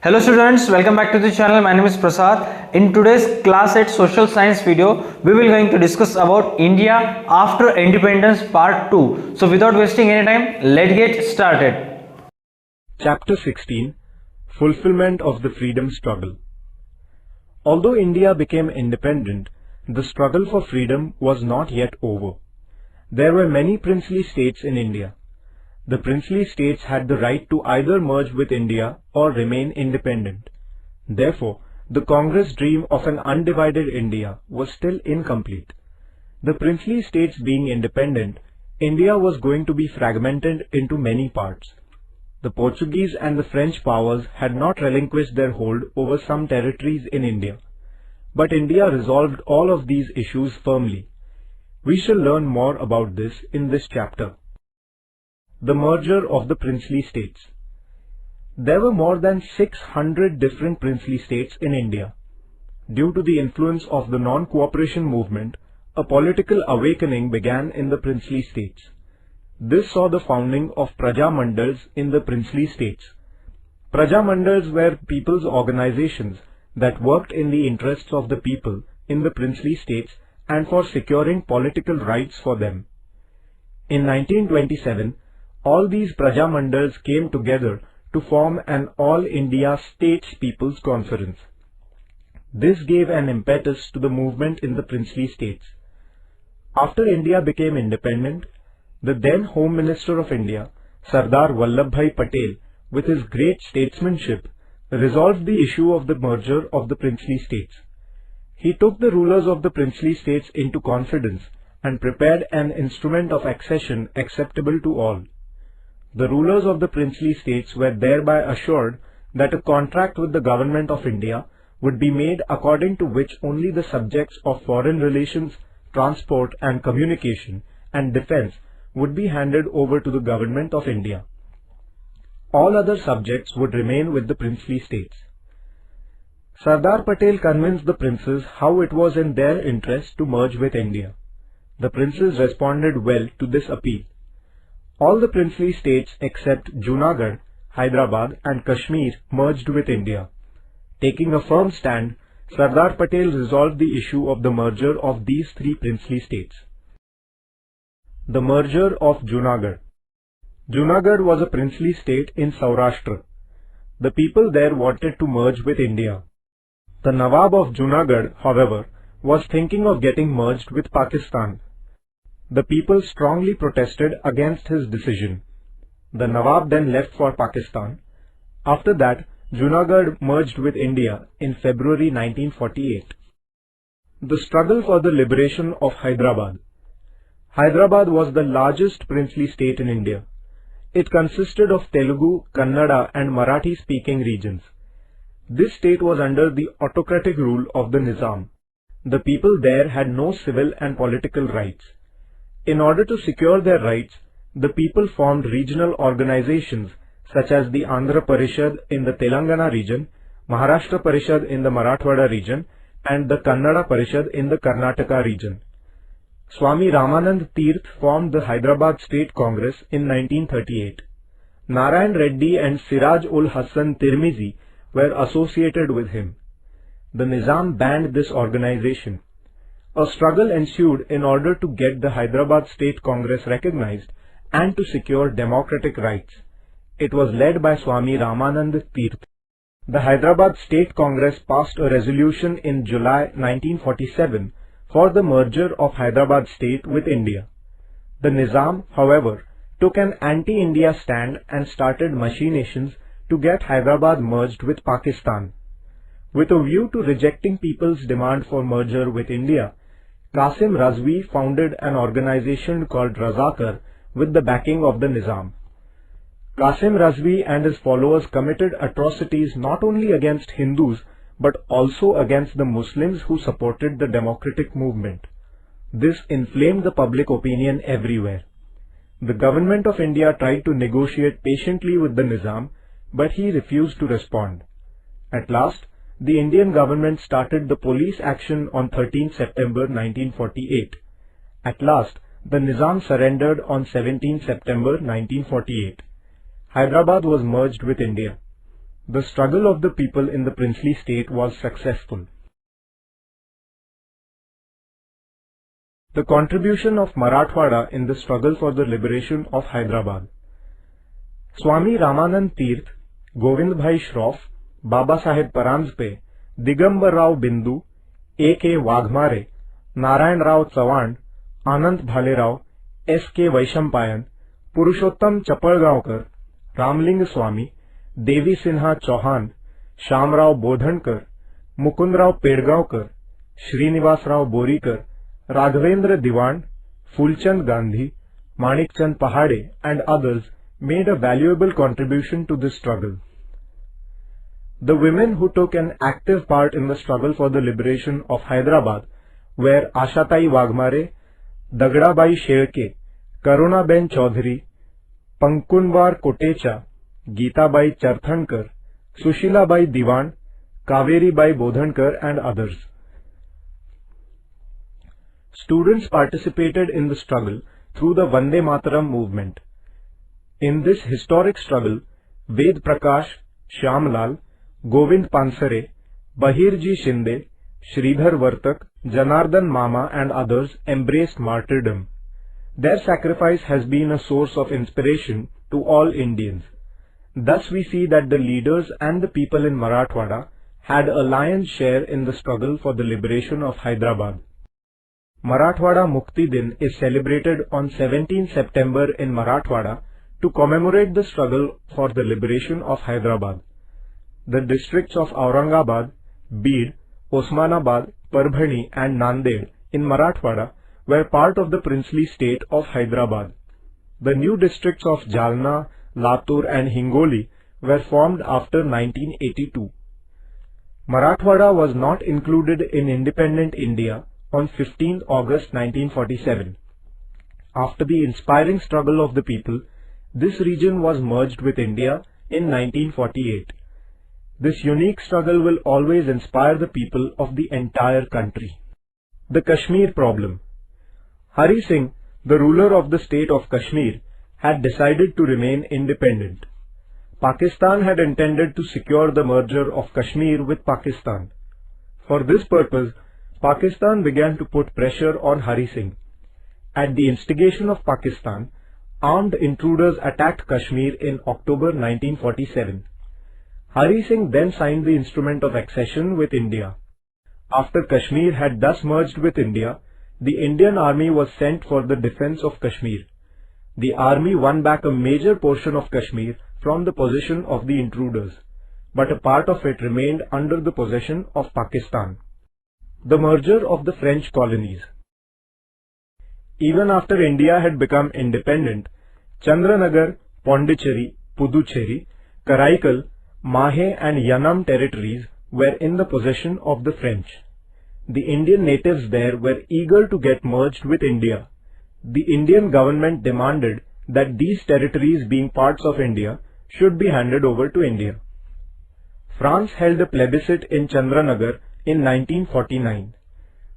Hello students, welcome back to the channel. My name is Prasad. In today's class 8 social science video, we will going to discuss about India after independence part 2. So without wasting any time, let's get started. Chapter 16 Fulfillment of the Freedom Struggle. Although India became independent, the struggle for freedom was not yet over. There were many princely states in India. The princely states had the right to either merge with India or remain independent. Therefore, the Congress dream of an undivided India was still incomplete. The princely states being independent, India was going to be fragmented into many parts. The Portuguese and the French powers had not relinquished their hold over some territories in India. But India resolved all of these issues firmly. We shall learn more about this in this chapter. The merger of the princely states. There were more than 600 different princely states in India. Due to the influence of the non-cooperation movement, a political awakening began in the princely states. This saw the founding of Praja Mandals in the princely states. Praja Mandals were people's organizations that worked in the interests of the people in the princely states and for securing political rights for them. In 1927, all these Praja Mandals came together to form an All India States People's Conference. This gave an impetus to the movement in the princely states. After India became independent, the then Home Minister of India, Sardar Vallabhbhai Patel, with his great statesmanship, resolved the issue of the merger of the princely states. He took the rulers of the princely states into confidence and prepared an instrument of accession acceptable to all. The rulers of the princely states were thereby assured that a contract with the government of India would be made according to which only the subjects of foreign relations, transport and communication and defense would be handed over to the government of India. All other subjects would remain with the princely states. Sardar Patel convinced the princes how it was in their interest to merge with India. The princes responded well to this appeal. All the princely states except Junagadh, Hyderabad and Kashmir merged with India. Taking a firm stand, Sardar Patel resolved the issue of the merger of these three princely states. The merger of Junagadh. Junagadh was a princely state in Saurashtra. The people there wanted to merge with India. The Nawab of Junagadh, however, was thinking of getting merged with Pakistan. The people strongly protested against his decision. The Nawab then left for Pakistan. After that, Junagadh merged with India in February 1948. The struggle for the liberation of Hyderabad. Hyderabad was the largest princely state in India. It consisted of Telugu, Kannada and Marathi-speaking regions. This state was under the autocratic rule of the Nizam. The people there had no civil and political rights. In order to secure their rights, the people formed regional organizations such as the Andhra Parishad in the Telangana region, Maharashtra Parishad in the Marathwada region, and the Kannada Parishad in the Karnataka region. Swami Ramanand Tirth formed the Hyderabad State Congress in 1938. Narayan Reddy and Siraj ul Hassan Tirmizi were associated with him. The Nizam banned this organization. A struggle ensued in order to get the Hyderabad State Congress recognized and to secure democratic rights. It was led by Swami Ramanand Tirth. The Hyderabad State Congress passed a resolution in July 1947 for the merger of Hyderabad state with India. The Nizam, however, took an anti-India stand and started machinations to get Hyderabad merged with Pakistan. With a view to rejecting people's demand for merger with India, Qasim Razvi founded an organization called Razakar with the backing of the Nizam. Qasim Razvi and his followers committed atrocities not only against Hindus but also against the Muslims who supported the democratic movement. This inflamed the public opinion everywhere. The government of India tried to negotiate patiently with the Nizam, but he refused to respond. At last, the Indian government started the police action on 13 September 1948. At last, the Nizam surrendered on 17 September 1948. Hyderabad was merged with India. The struggle of the people in the princely state was successful. The contribution of Marathwada in the struggle for the liberation of Hyderabad. Swami Ramanand Tirth, Govind Bhai Shroff, Baba Saheb Paranjpe, Digambar Rao Bindu, A.K. Waghmare, Narayan Rao Chavan, Anant Bhalerao, S.K. Vaishampayan, Purushottam Chapalgaonkar, Ramling Swami, Devi Sinha Chauhan, Shamrao Bodhankar, Mukundrao Pedgaonkar, Srinivas Rao Borikar, Raghavendra Diwan, Fulchand Gandhi, Manikchand Pahade and others made a valuable contribution to this struggle. The women who took an active part in the struggle for the liberation of Hyderabad were Ashatai Waghmare, Dagdabai Sherke, Karunaben Chaudhary, Pankunwar Kotecha, Geetabai Charthankar, Sushilabai Diwan, Kaveribai Bodhankar and others. Students participated in the struggle through the Vande Mataram movement. In this historic struggle, Ved Prakash, Shyamlal, Govind Pansare, Bahirji Shinde, Sridhar Vartak, Janardhan Mama and others embraced martyrdom. Their sacrifice has been a source of inspiration to all Indians. Thus we see that the leaders and the people in Marathwada had a lion's share in the struggle for the liberation of Hyderabad. Marathwada Mukti Din is celebrated on 17 September in Marathwada to commemorate the struggle for the liberation of Hyderabad. The districts of Aurangabad, Beed, Osmanabad, Parbhani and Nanded in Marathwada were part of the princely state of Hyderabad. The new districts of Jalna, Latur and Hingoli were formed after 1982. Marathwada was not included in independent India on 15 August 1947. After the inspiring struggle of the people, this region was merged with India in 1948. This unique struggle will always inspire the people of the entire country. The Kashmir problem. Hari Singh, the ruler of the state of Kashmir, had decided to remain independent. Pakistan had intended to secure the merger of Kashmir with Pakistan. For this purpose, Pakistan began to put pressure on Hari Singh. At the instigation of Pakistan, armed intruders attacked Kashmir in October 1947. Hari Singh then signed the instrument of accession with India. After Kashmir had thus merged with India, the Indian army was sent for the defense of Kashmir. The army won back a major portion of Kashmir from the possession of the intruders, but a part of it remained under the possession of Pakistan. The merger of the French colonies. Even after India had become independent, Chandranagar, Pondicherry, Puducherry, Karaikal, Mahe and Yanam territories were in the possession of the French. The Indian natives there were eager to get merged with India. The Indian government demanded that these territories, being parts of India, should be handed over to India. France held a plebiscite in Chandranagar in 1949.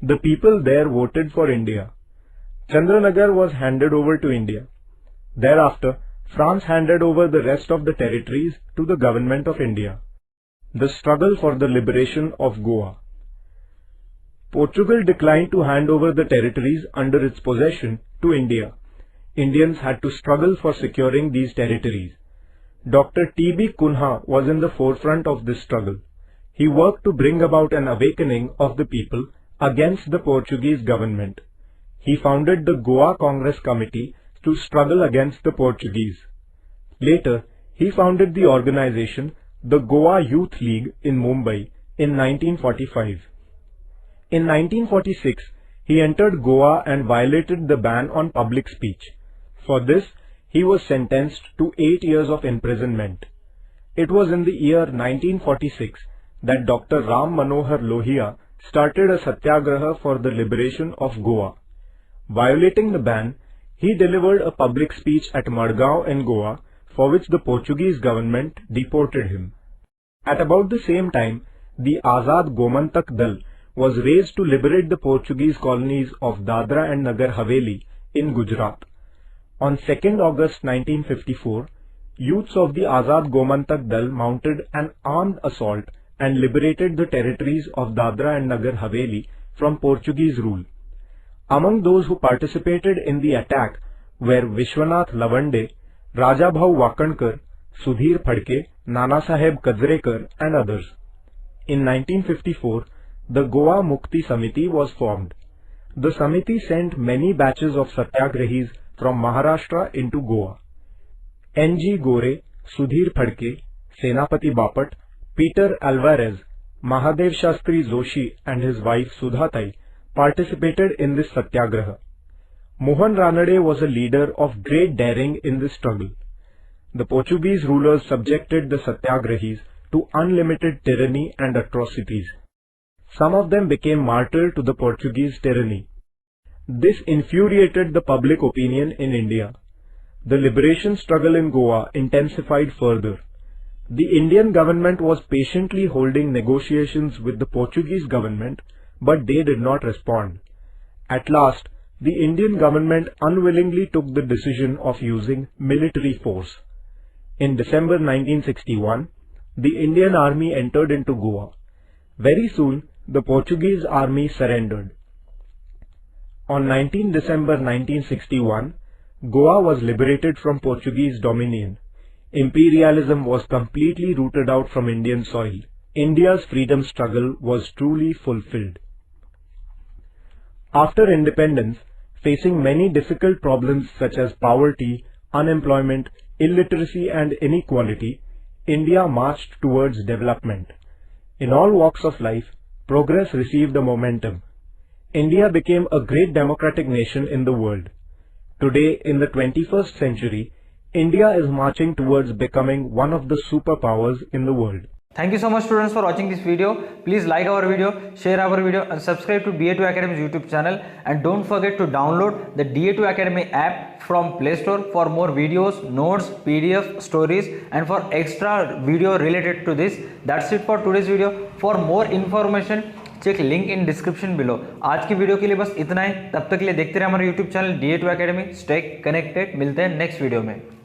The people there voted for India. Chandranagar was handed over to India. Thereafter, France handed over the rest of the territories to the government of India. The struggle for the liberation of Goa. Portugal declined to hand over the territories under its possession to India. Indians had to struggle for securing these territories. Dr. T.B. Cunha was in the forefront of this struggle. He worked to bring about an awakening of the people against the Portuguese government. He founded the Goa Congress Committee to struggle against the Portuguese. Later, he founded the organization the Goa Youth League in Mumbai in 1945. In 1946, he entered Goa and violated the ban on public speech. For this, he was sentenced to 8 years of imprisonment. It was in the year 1946 that Dr. Ram Manohar Lohia started a satyagraha for the liberation of Goa. Violating the ban, he delivered a public speech at Madgaon in Goa, for which the Portuguese government deported him. At about the same time, the Azad Gomantak Dal was raised to liberate the Portuguese colonies of Dadra and Nagar Haveli in Gujarat. On 2nd August 1954, youths of the Azad Gomantak Dal mounted an armed assault and liberated the territories of Dadra and Nagar Haveli from Portuguese rule. Among those who participated in the attack were Vishwanath Lavande, Rajabhau Wakankar, Sudhir Phadke, Nanasaheb Kajrekar and others. In 1954, the Goa Mukti Samiti was formed. The Samiti sent many batches of Satyagrahis from Maharashtra into Goa. N.G. Gore, Sudhir Phadke, Senapati Bapat, Peter Alvarez, Mahadev Shastri Joshi and his wife Sudhatai participated in this satyagraha. Mohan Ranade was a leader of great daring in this struggle. The Portuguese rulers subjected the satyagrahis to unlimited tyranny and atrocities. Some of them became martyrs to the Portuguese tyranny. This infuriated the public opinion in India. The liberation struggle in Goa intensified further. The Indian government was patiently holding negotiations with the Portuguese government, but they did not respond. At last, the Indian government unwillingly took the decision of using military force. In December 1961, the Indian army entered into Goa. Very soon, the Portuguese army surrendered. On 19 December 1961, Goa was liberated from Portuguese dominion. Imperialism was completely rooted out from Indian soil. India's freedom struggle was truly fulfilled. After independence, facing many difficult problems such as poverty, unemployment, illiteracy and inequality, India marched towards development. In all walks of life, progress received a momentum. India became a great democratic nation in the world. Today, in the 21st century, India is marching towards becoming one of the superpowers in the world. Thank you so much students for watching this video. Please like our video, share our video and subscribe to da2 Academy's YouTube channel, and don't forget to download the da2 Academy app from Play Store for more videos, notes, PDF, stories and for extra video related to this. That's it for today's video. For more information check link in description below. आज की video के लिए बस इतना ही. तब तक के लिए देखते रहे हमारे YouTube channel da2 Academy. Stay connected. मिलते हैं नेक्स्ट वीडियो में.